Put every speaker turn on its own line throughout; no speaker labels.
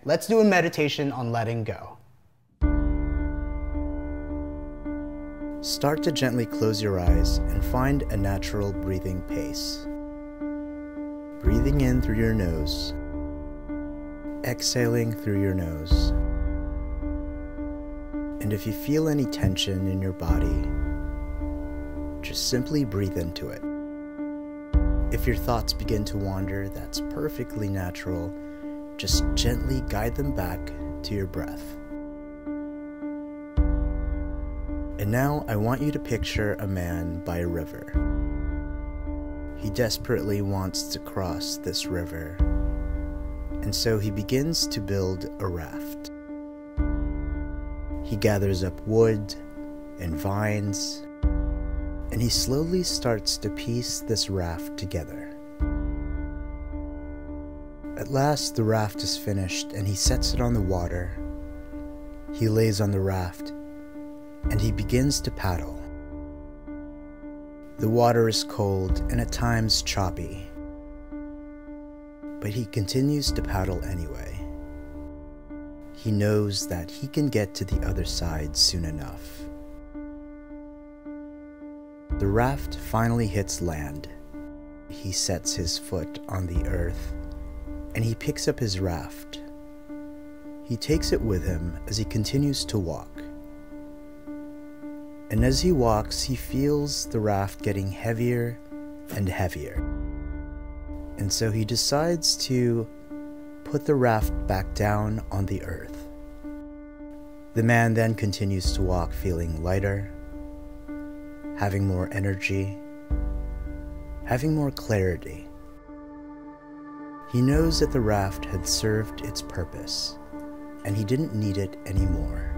Let's do a meditation on letting go. Start to gently close your eyes and find a natural breathing pace. Breathing in through your nose, exhaling through your nose. And if you feel any tension in your body, just simply breathe into it. If your thoughts begin to wander, that's perfectly natural. Just gently guide them back to your breath. And now I want you to picture a man by a river. He desperately wants to cross this river, and so he begins to build a raft. He gathers up wood and vines, and he slowly starts to piece this raft together. At last, the raft is finished, and he sets it on the water. He lays on the raft, and he begins to paddle. The water is cold and at times choppy, but he continues to paddle anyway. He knows that he can get to the other side soon enough. The raft finally hits land. He sets his foot on the earth, and he picks up his raft. He takes it with him as he continues to walk. And as he walks, he feels the raft getting heavier and heavier. And so he decides to put the raft back down on the earth. The man then continues to walk, feeling lighter, having more energy, having more clarity. He knows that the raft had served its purpose, and he didn't need it anymore.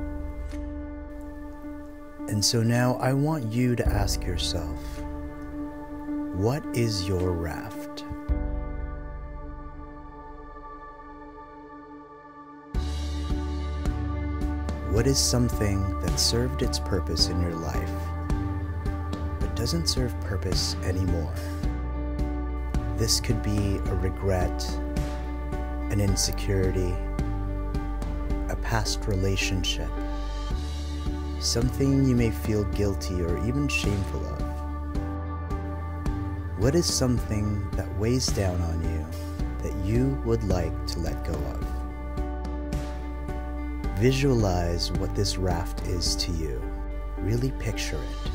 And so now I want you to ask yourself, what is your raft? What is something that served its purpose in your life, but doesn't serve purpose anymore? This could be a regret, an insecurity, a past relationship, something you may feel guilty or even shameful of. What is something that weighs down on you that you would like to let go of? Visualize what this raft is to you. Really picture it.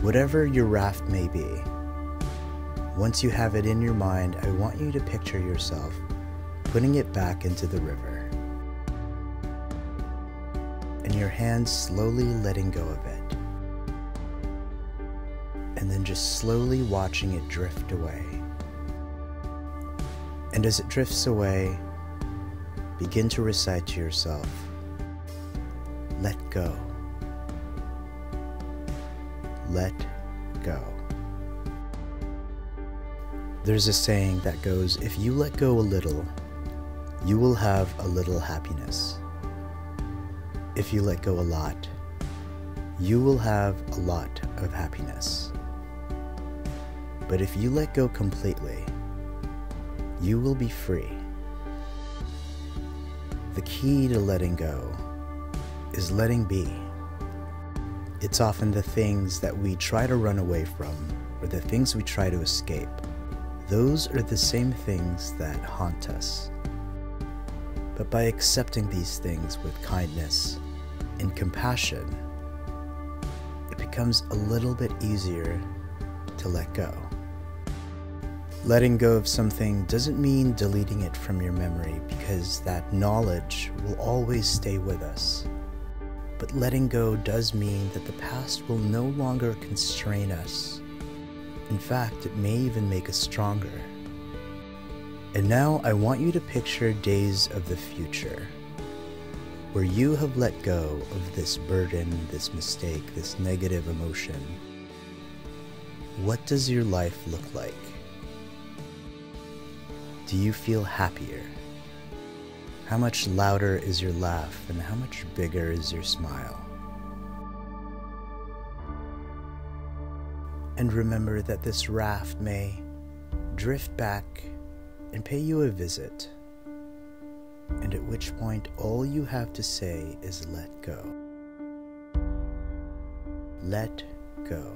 Whatever your raft may be, once you have it in your mind, I want you to picture yourself putting it back into the river, and your hands slowly letting go of it, and then just slowly watching it drift away. And as it drifts away, begin to recite to yourself, let go, let go. There's a saying that goes, if you let go a little, you will have a little happiness. If you let go a lot, you will have a lot of happiness. But if you let go completely, you will be free. The key to letting go is letting be. It's often the things that we try to run away from, or the things we try to escape. Those are the same things that haunt us. But by accepting these things with kindness and compassion, it becomes a little bit easier to let go. Letting go of something doesn't mean deleting it from your memory, because that knowledge will always stay with us. But letting go does mean that the past will no longer constrain us. In fact, it may even make us stronger. And now I want you to picture days of the future, where you have let go of this burden, this mistake, this negative emotion. What does your life look like? Do you feel happier? How much louder is your laugh, and how much bigger is your smile? And remember that this raft may drift back and pay you a visit. and at which point all you have to say is let go. Let go.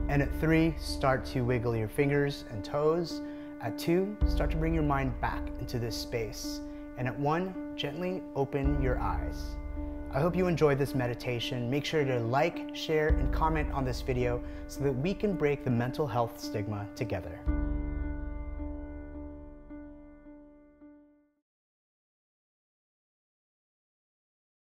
And at 3, start to wiggle your fingers and toes. At 2, start to bring your mind back into this space. And at 1, gently open your eyes. I hope you enjoyed this meditation. Make sure to like, share, and comment on this video so that we can break the mental health stigma together.